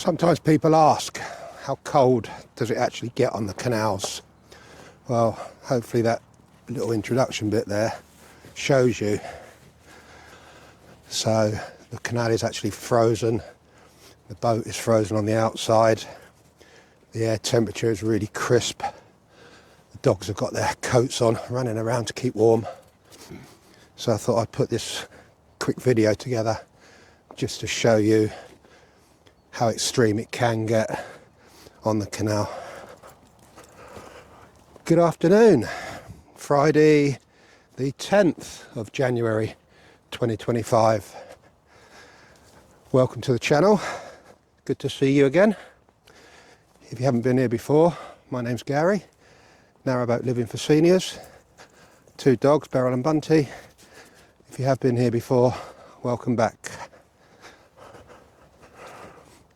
Sometimes people ask, how cold does it actually get on the canals? Well, hopefully that little introduction bit there shows you. So the canal is actually frozen, the boat is frozen on the outside, the air temperature is really crisp, the dogs have got their coats on, running around to keep warm. So I thought I'd put this quick video together just to show you how extreme it can get on the canal. Good afternoon, Friday the 10th of January 2025. Welcome to the channel, good to see you again. If you haven't been here before, my name's Gary, Narrowboat living for seniors, 2 dogs, Beryl and Bunty. If you have been here before, welcome back.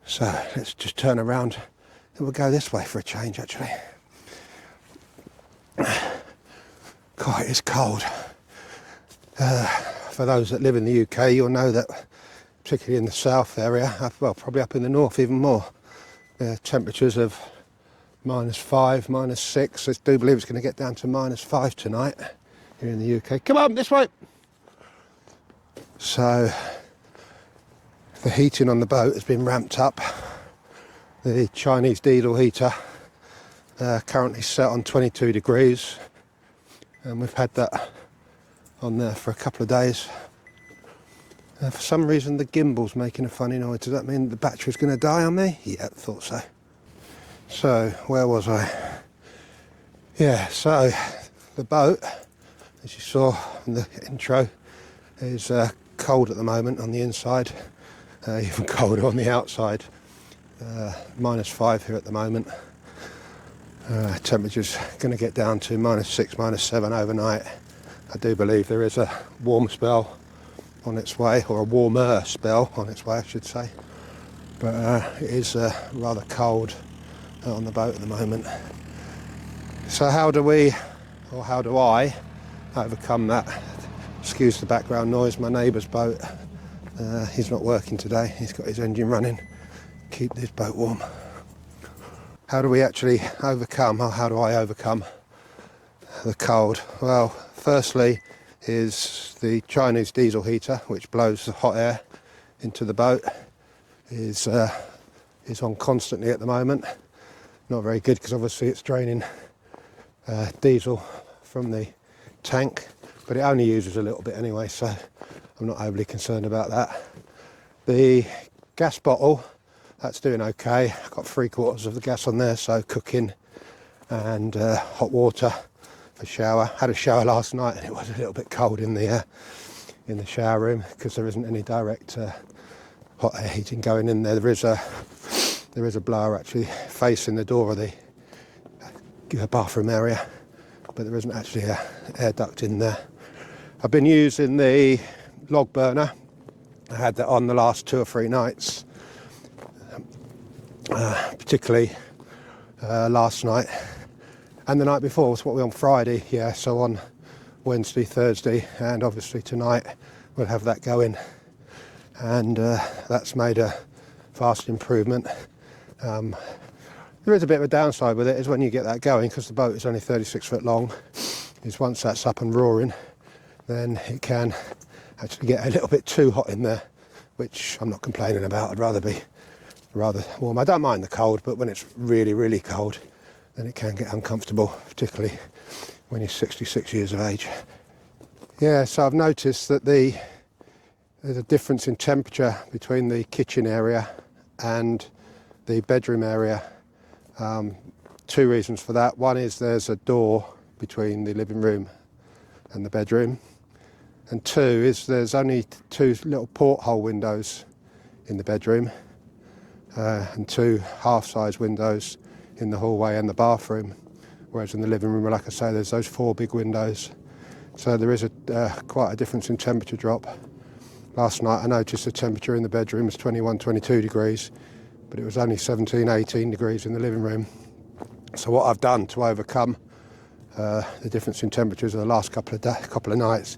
So let's just turn around. We'll go this way for a change actually. God, it is cold. For those that live in the UK, you'll know that, particularly in the south area, well, probably up in the north even more, temperatures of -5, -6. I do believe it's going to get down to -5 tonight here in the UK. Come on, this way! So the heating on the boat has been ramped up. The Chinese diesel heater currently set on 22 degrees, and we've had that on there for a couple of days. For some reason the gimbal's making a funny noise. Does that mean the battery's going to die on me? Yeah, thought so. So where was I? Yeah, so the boat, as you saw in the intro, is cold at the moment on the inside, even colder on the outside. -5 here at the moment. Temperature's going to get down to -6, -7 overnight. I do believe there is a warm spell on its way, or a warmer spell on its way I should say, but it is rather cold on the boat at the moment. So how do I overcome that? Excuse the background noise, my neighbour's boat, he's not working today, he's got his engine running, keep this boat warm. How do we actually overcome, or how do I overcome the cold? Well, firstly is the Chinese diesel heater, which blows the hot air into the boat, is on constantly at the moment. Not very good because obviously it's draining diesel from the tank, but it only uses a little bit anyway, so I'm not overly concerned about that. The gas bottle, that's doing okay. I've got 3/4 of the gas on there, so cooking and hot water for shower. Had a shower last night and it was a little bit cold in the shower room because there isn't any direct hot air heating going in there. There is a blower actually facing the door of the bathroom area, but there isn't actually an air duct in there. I've been using the log burner. I had that on the last 2 or 3 nights, particularly last night and the night before. Was what we on Friday, yeah, so on Wednesday, Thursday and obviously tonight we'll have that going, and that's made a vast improvement. There is a bit of a downside with it, is when you get that going, because the boat is only 36 foot long, is once that's up and roaring then it can actually get a little bit too hot in there, which I'm not complaining about. I'd rather be warm. I don't mind the cold, but when it's really, really cold, then it can get uncomfortable, particularly when you're 66 years of age. Yeah, so I've noticed that there's a difference in temperature between the kitchen area and the bedroom area. 2 reasons for that. One is there's a door between the living room and the bedroom, and 2 is there's only 2 little porthole windows in the bedroom, and 2 half-size windows in the hallway and the bathroom, whereas in the living room, like I say, there's those 4 big windows. So there is quite a difference in temperature drop. Last night I noticed the temperature in the bedroom was 21, 22 degrees, but it was only 17, 18 degrees in the living room. So what I've done to overcome the difference in temperatures of the last couple of nights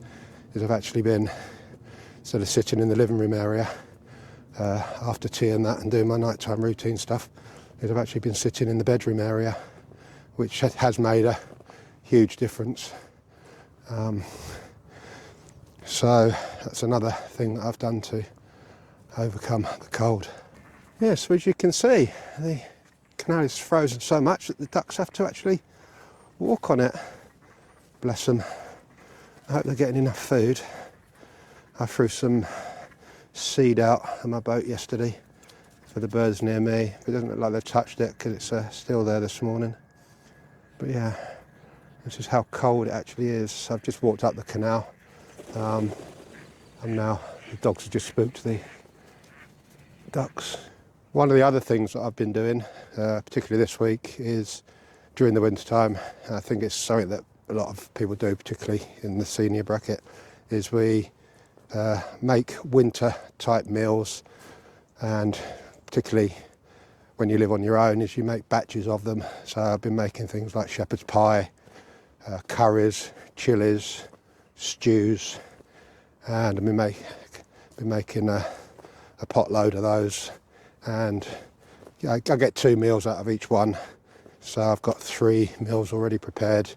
is I've actually been, instead of sitting in the living room area, after tea and that and doing my nighttime routine stuff, is I've actually been sitting in the bedroom area, which has made a huge difference. So that's another thing that I've done to overcome the cold. Yes, so as you can see, the canal is frozen so much that the ducks have to actually walk on it. Bless them. I hope they're getting enough food. I threw some seed out on my boat yesterday for the birds near me. It doesn't look like they've touched it because it's still there this morning. But yeah, this is how cold it actually is. I've just walked up the canal. And now the dogs have just spooked the ducks. One of the other things that I've been doing, particularly this week, is during the winter time, I think it's something that a lot of people do, particularly in the senior bracket, is we make winter type meals, and particularly when you live on your own, is you make batches of them. So I've been making things like shepherd's pie, curries, chilies, stews, and I've been making a pot load of those, and I get 2 meals out of each one, so I've got 3 meals already prepared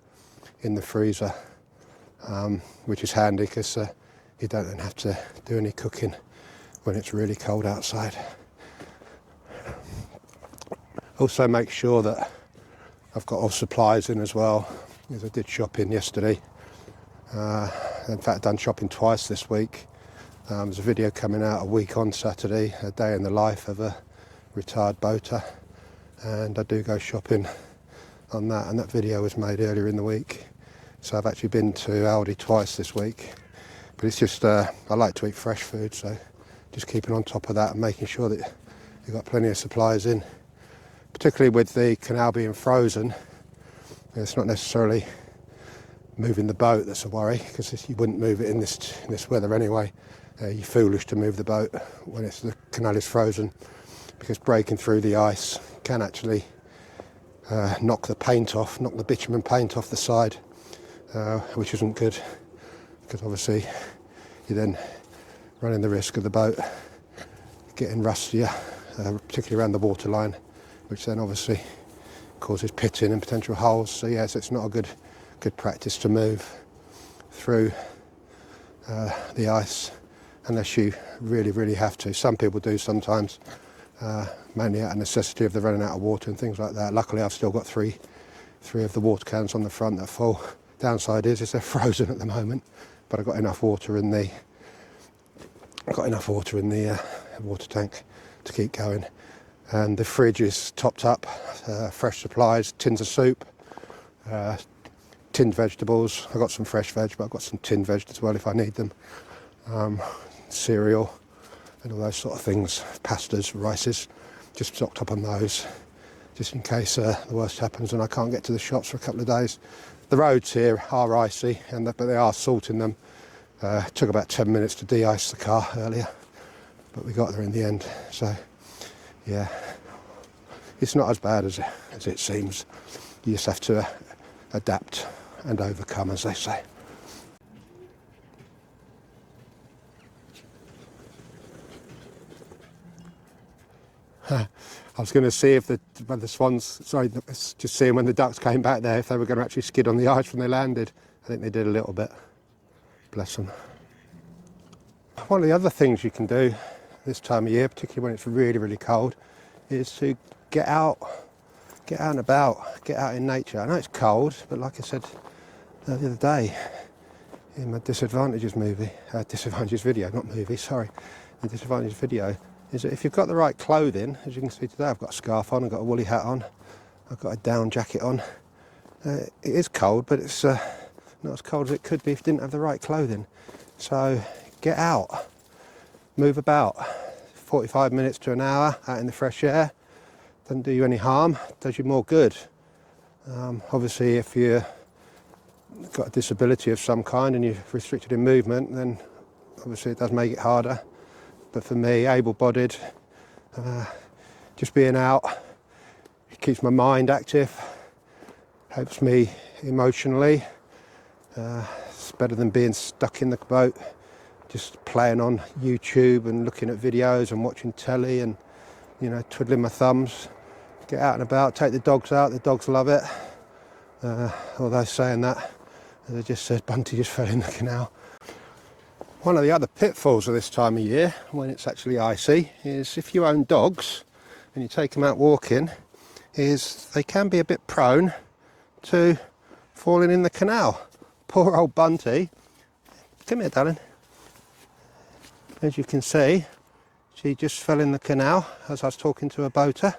in the freezer, which is handy because you don't then have to do any cooking when it's really cold outside. Also make sure that I've got all supplies in as well, because I did shopping yesterday. In fact, I've done shopping twice this week. There's a video coming out a week on Saturday, a day in the life of a retired boater, and I do go shopping on that, and that video was made earlier in the week. So I've actually been to Aldi twice this week, but it's just I like to eat fresh food, so just keeping on top of that and making sure that you've got plenty of supplies in. Particularly with the canal being frozen, it's not necessarily moving the boat that's a worry, because you wouldn't move it in this weather anyway. You're foolish to move the boat when the canal is frozen, because breaking through the ice can actually knock the bitumen paint off the side, which isn't good, because obviously you're then running the risk of the boat getting rustier, particularly around the waterline, which then obviously causes pitting and potential holes. So yes, it's not a good practice to move through the ice unless you really have to. Some people do sometimes, mainly out of necessity if they're running out of water and things like that. Luckily I've still got three of the water cans on the front that are full. Downside is they're frozen at the moment, but I've got enough water in the water tank to keep going. And the fridge is topped up, fresh supplies, tins of soup, tinned vegetables. I've got some fresh veg, but I've got some tinned veg as well if I need them. Cereal and all those sort of things, pastas, rices, just stocked up on those, just in case the worst happens and I can't get to the shops for a couple of days. The roads here are icy, but they are salting them. It took about 10 minutes to de-ice the car earlier, but we got there in the end. So yeah, it's not as bad as it seems. You just have to adapt and overcome, as they say. I was going to see if when the swans, just seeing when the ducks came back there, if they were going to actually skid on the ice when they landed. I think they did a little bit. Bless them. One of the other things you can do this time of year, particularly when it's really cold, is to get out and about, get out in nature. I know it's cold, but like I said the other day in my disadvantages video, not movie, sorry, the disadvantages video, is that if you've got the right clothing, as you can see today, I've got a scarf on, I've got a woolly hat on, I've got a down jacket on. It is cold, but it's not as cold as it could be if you didn't have the right clothing. So get out, move about, 45 minutes to an hour out in the fresh air. Doesn't do you any harm, does you more good. Obviously if you've got a disability of some kind and you're restricted in movement, then obviously it does make it harder. But for me, able-bodied, just being out, it keeps my mind active, helps me emotionally. It's better than being stuck in the boat, just playing on YouTube and looking at videos and watching telly and, you know, twiddling my thumbs. Get out and about, take the dogs out, the dogs love it. Although saying that, as I just said, Bunty just fell in the canal. One of the other pitfalls of this time of year, when it's actually icy, is if you own dogs and you take them out walking, is they can be a bit prone to falling in the canal. Poor old Bunty. Come here, darling. As you can see, she just fell in the canal as I was talking to a boater,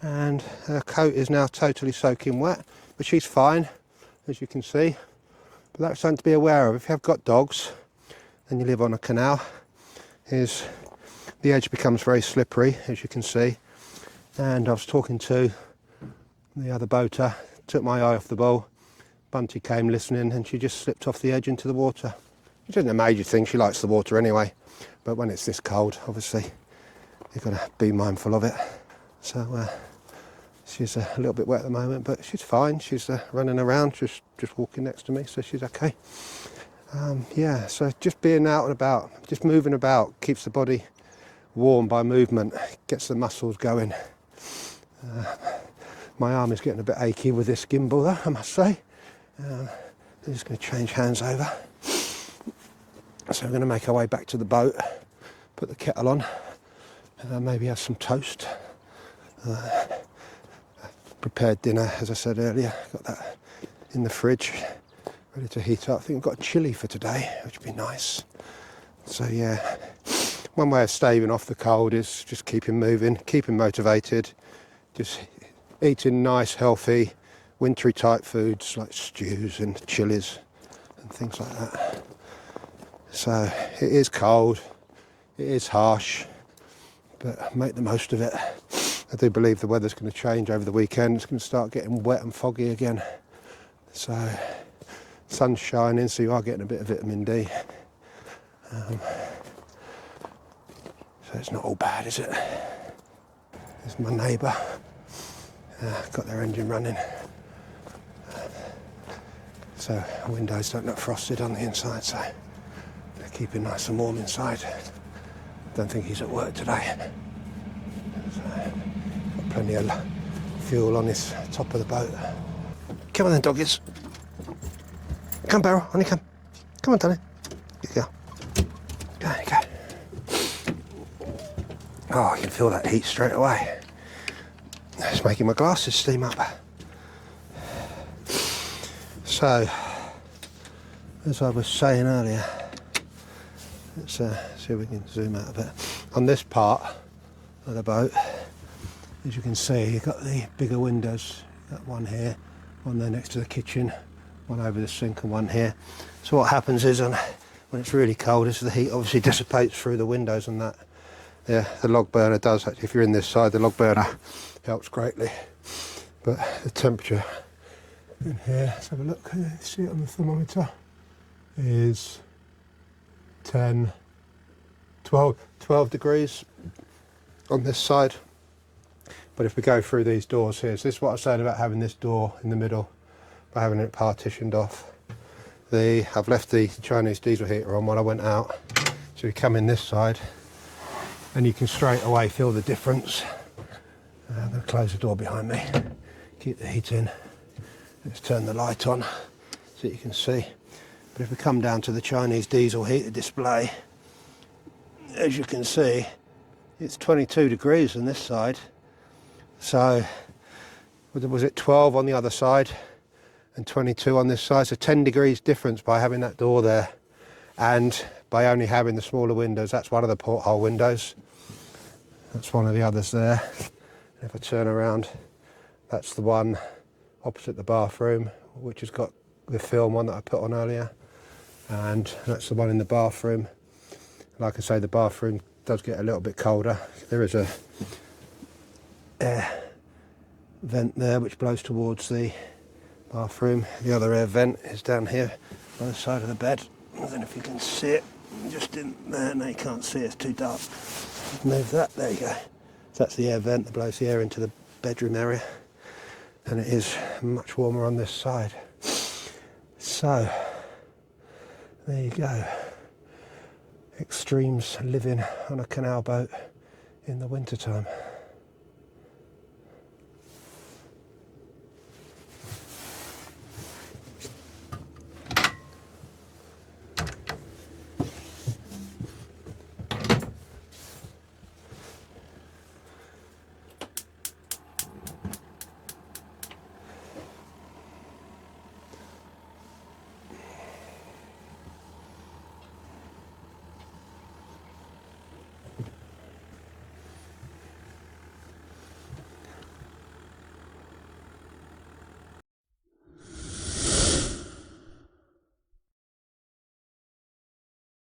and her coat is now totally soaking wet, but she's fine, as you can see. But that's something to be aware of. If you have got dogs and you live on a canal, is the edge becomes very slippery, as you can see. And I was talking to the other boater, took my eye off the ball. Bunty came listening and she just slipped off the edge into the water. Which isn't a major thing, she likes the water anyway. But when it's this cold, obviously, you've got to be mindful of it. So she's a little bit wet at the moment, but she's fine. She's running around, just walking next to me, so she's okay. Yeah, so just being out and about, just moving about, keeps the body warm by movement, gets the muscles going. My arm is getting a bit achy with this gimbal though, I must say. I'm just going to change hands over. So we're going to make our way back to the boat, put the kettle on, maybe have some toast. Prepared dinner, as I said earlier, got that in the fridge, ready to heat up. I think I've got a chilli for today, which would be nice. So yeah, one way of staving off the cold is just keeping moving, keeping motivated, just eating nice, healthy, wintry type foods like stews and chilies and things like that. So it is cold, it is harsh, but make the most of it. I do believe the weather's going to change over the weekend. It's going to start getting wet and foggy again. So sun's shining, so you are getting a bit of vitamin D. So it's not all bad, is it? There's my neighbour. Got their engine running. So windows don't look frosted on the inside, so they're keeping nice and warm inside. Don't think he's at work today. So, got plenty of fuel on this top of the boat. Come on then, doggies. Come, Beryl, on you come. Come on, darling. Here you go. There you go. Oh, I can feel that heat straight away. It's making my glasses steam up. So, as I was saying earlier, let's see if we can zoom out a bit. On this part of the boat, as you can see, you've got the bigger windows. You've got one here, one there next to the kitchen, one over the sink and one here. So what happens is when it's really cold, is the heat obviously dissipates through the windows and that. Yeah, the log burner does actually, if you're in this side, the log burner helps greatly. But the temperature in here, let's have a look, can you see it on the thermometer, is 12 degrees on this side. But if we go through these doors here, so this is what I was saying about having this door in the middle, by having it partitioned off. I've left the Chinese diesel heater on while I went out, so you come in this side and you can straight away feel the difference. I'm going to close the door behind me, keep the heat in. Let's turn the light on so you can see. But if we come down to the Chinese diesel heater display, as you can see, it's 22 degrees on this side. So, was it 12 on the other side and 22 on this side? So 10 degrees difference by having that door there, and by only having the smaller windows. That's one of the porthole windows. That's one of the others there. If I turn around, that's the one opposite the bathroom, which has got the film on that I put on earlier, and that's the one in the bathroom. Like I say, the bathroom does get a little bit colder. There is a air vent there which blows towards the bathroom. The other air vent is down here on the side of the bed. I don't know if you can see it, just in there. No, you can't see it, it's too dark. Move that, there you go. So that's the air vent that blows the air into the bedroom area, and it is much warmer on this side. So there you go. extremes living on a canal boat in the wintertime.